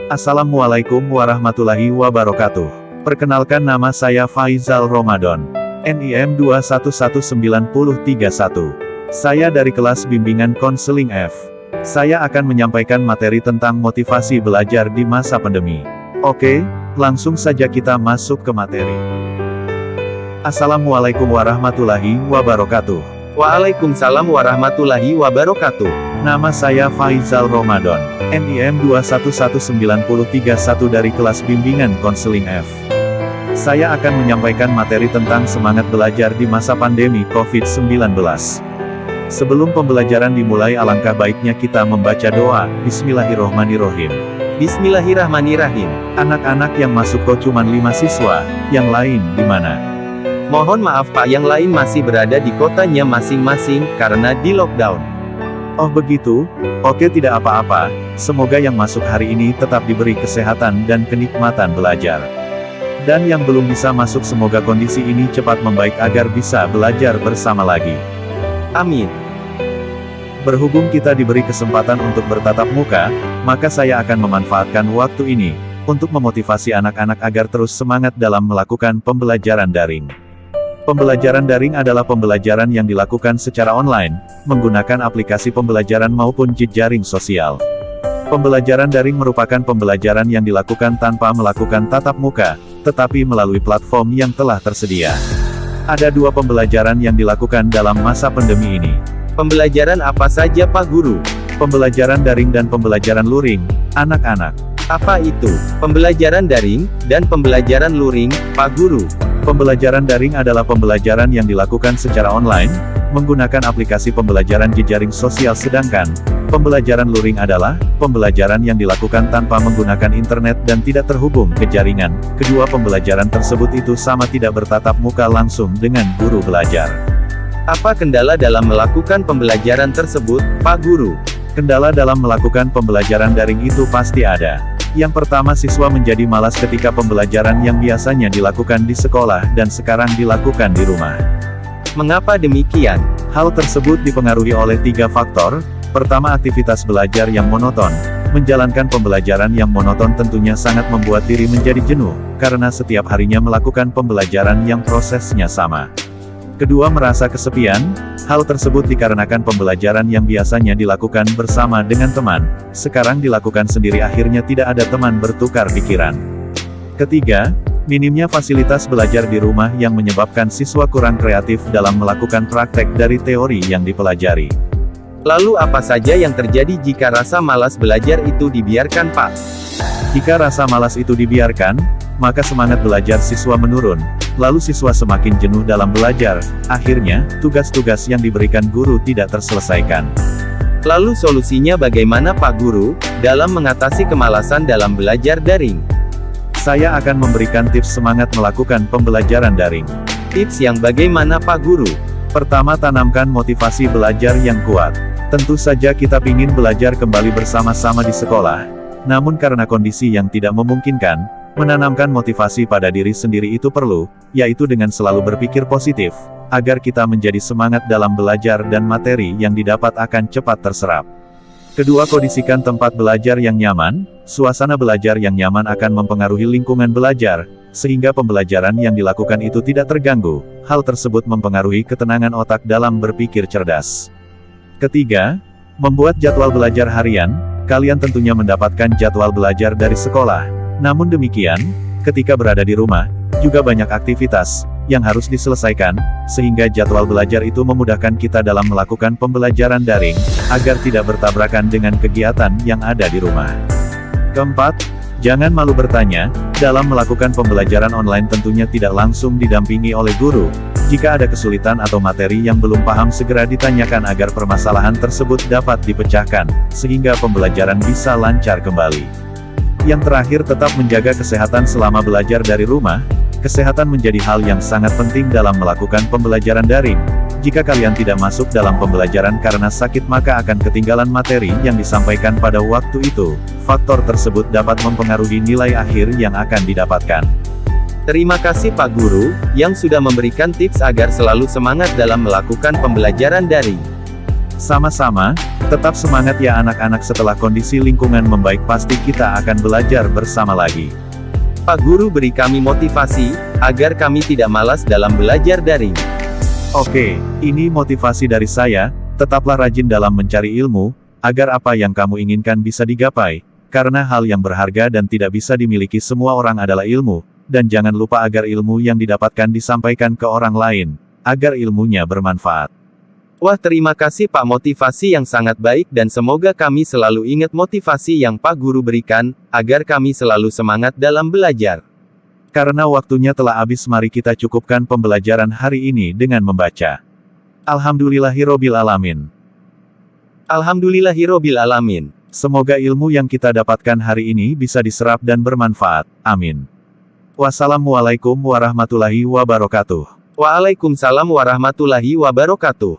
Assalamualaikum warahmatullahi wabarakatuh. Perkenalkan, nama saya Faizal Ramadan. NIM 2119031. Saya dari kelas bimbingan konseling F. Saya akan menyampaikan materi tentang motivasi belajar di masa pandemi. Oke, langsung saja kita masuk ke materi. Assalamualaikum warahmatullahi wabarakatuh. Waalaikumsalam warahmatullahi wabarakatuh. Nama saya Faizal Ramadan. NIM 2119031 dari kelas bimbingan konseling F. Saya akan menyampaikan materi tentang semangat belajar di masa pandemi COVID-19. Sebelum pembelajaran dimulai, alangkah baiknya kita membaca doa. Bismillahirrohmanirrohim. Bismillahirrahmanirrahim. Anak-anak yang masuk kok cuman 5 siswa, yang lain di mana? Mohon maaf Pak, yang lain masih berada di kotanya masing-masing, karena di lockdown. Oh begitu? Oke, tidak apa-apa. Semoga yang masuk hari ini tetap diberi kesehatan dan kenikmatan belajar. Dan yang belum bisa masuk, semoga kondisi ini cepat membaik agar bisa belajar bersama lagi. Amin. Berhubung kita diberi kesempatan untuk bertatap muka, maka saya akan memanfaatkan waktu ini untuk memotivasi anak-anak agar terus semangat dalam melakukan pembelajaran daring. Pembelajaran daring adalah pembelajaran yang dilakukan secara online, menggunakan aplikasi pembelajaran maupun jejaring sosial. Pembelajaran daring merupakan pembelajaran yang dilakukan tanpa melakukan tatap muka, tetapi melalui platform yang telah tersedia. Ada 2 pembelajaran yang dilakukan dalam masa pandemi ini. Pembelajaran apa saja Pak Guru? Pembelajaran daring dan pembelajaran luring, anak-anak. Apa itu pembelajaran daring dan pembelajaran luring, Pak Guru? Pembelajaran daring adalah pembelajaran yang dilakukan secara online, menggunakan aplikasi pembelajaran jejaring sosial, sedangkan pembelajaran luring adalah pembelajaran yang dilakukan tanpa menggunakan internet dan tidak terhubung ke jaringan. Kedua pembelajaran tersebut itu sama, tidak bertatap muka langsung dengan guru belajar. Apa kendala dalam melakukan pembelajaran tersebut, Pak Guru? Kendala dalam melakukan pembelajaran daring itu pasti ada. Yang pertama, siswa menjadi malas ketika pembelajaran yang biasanya dilakukan di sekolah dan sekarang dilakukan di rumah. Mengapa demikian? Hal tersebut dipengaruhi oleh 3 faktor. Pertama, aktivitas belajar yang monoton. Menjalankan pembelajaran yang monoton tentunya sangat membuat diri menjadi jenuh, karena setiap harinya melakukan pembelajaran yang prosesnya sama. Kedua, merasa kesepian. Hal tersebut dikarenakan pembelajaran yang biasanya dilakukan bersama dengan teman, sekarang dilakukan sendiri, akhirnya tidak ada teman bertukar pikiran. Ketiga, minimnya fasilitas belajar di rumah yang menyebabkan siswa kurang kreatif dalam melakukan praktek dari teori yang dipelajari. Lalu apa saja yang terjadi jika rasa malas belajar itu dibiarkan, Pak? Jika rasa malas itu dibiarkan, maka semangat belajar siswa menurun, lalu siswa semakin jenuh dalam belajar, akhirnya, tugas-tugas yang diberikan guru tidak terselesaikan. Lalu solusinya bagaimana Pak Guru, dalam mengatasi kemalasan dalam belajar daring? Saya akan memberikan tips semangat melakukan pembelajaran daring. Tips yang bagaimana Pak Guru? Pertama, tanamkan motivasi belajar yang kuat. Tentu saja kita ingin belajar kembali bersama-sama di sekolah, namun karena kondisi yang tidak memungkinkan, menanamkan motivasi pada diri sendiri itu perlu, yaitu dengan selalu berpikir positif, agar kita menjadi semangat dalam belajar dan materi yang didapat akan cepat terserap. Kedua, kondisikan tempat belajar yang nyaman. Suasana belajar yang nyaman akan mempengaruhi lingkungan belajar, sehingga pembelajaran yang dilakukan itu tidak terganggu. Hal tersebut mempengaruhi ketenangan otak dalam berpikir cerdas. Ketiga, membuat jadwal belajar harian. Kalian tentunya mendapatkan jadwal belajar dari sekolah. Namun demikian, ketika berada di rumah, juga banyak aktivitas yang harus diselesaikan, sehingga jadwal belajar itu memudahkan kita dalam melakukan pembelajaran daring, agar tidak bertabrakan dengan kegiatan yang ada di rumah. Keempat, jangan malu bertanya. Dalam melakukan pembelajaran online tentunya tidak langsung didampingi oleh guru. Jika ada kesulitan atau materi yang belum paham, segera ditanyakan agar permasalahan tersebut dapat dipecahkan, sehingga pembelajaran bisa lancar kembali. Yang terakhir, tetap menjaga kesehatan selama belajar dari rumah. Kesehatan menjadi hal yang sangat penting dalam melakukan pembelajaran daring. Jika kalian tidak masuk dalam pembelajaran karena sakit, maka akan ketinggalan materi yang disampaikan pada waktu itu. Faktor tersebut dapat mempengaruhi nilai akhir yang akan didapatkan. Terima kasih Pak Guru, yang sudah memberikan tips agar selalu semangat dalam melakukan pembelajaran daring. Sama-sama, tetap semangat ya anak-anak, setelah kondisi lingkungan membaik pasti kita akan belajar bersama lagi. Pak Guru beri kami motivasi, agar kami tidak malas dalam belajar daring. Oke, ini motivasi dari saya, tetaplah rajin dalam mencari ilmu, agar apa yang kamu inginkan bisa digapai, karena hal yang berharga dan tidak bisa dimiliki semua orang adalah ilmu, dan jangan lupa agar ilmu yang didapatkan disampaikan ke orang lain, agar ilmunya bermanfaat. Wah, terima kasih Pak, motivasi yang sangat baik dan semoga kami selalu ingat motivasi yang Pak Guru berikan, agar kami selalu semangat dalam belajar. Karena waktunya telah habis, mari kita cukupkan pembelajaran hari ini dengan membaca. Alhamdulillahirobbil alamin. Alhamdulillahirobbil alamin. Semoga ilmu yang kita dapatkan hari ini bisa diserap dan bermanfaat. Amin. Wassalamualaikum warahmatullahi wabarakatuh. Waalaikumsalam warahmatullahi wabarakatuh.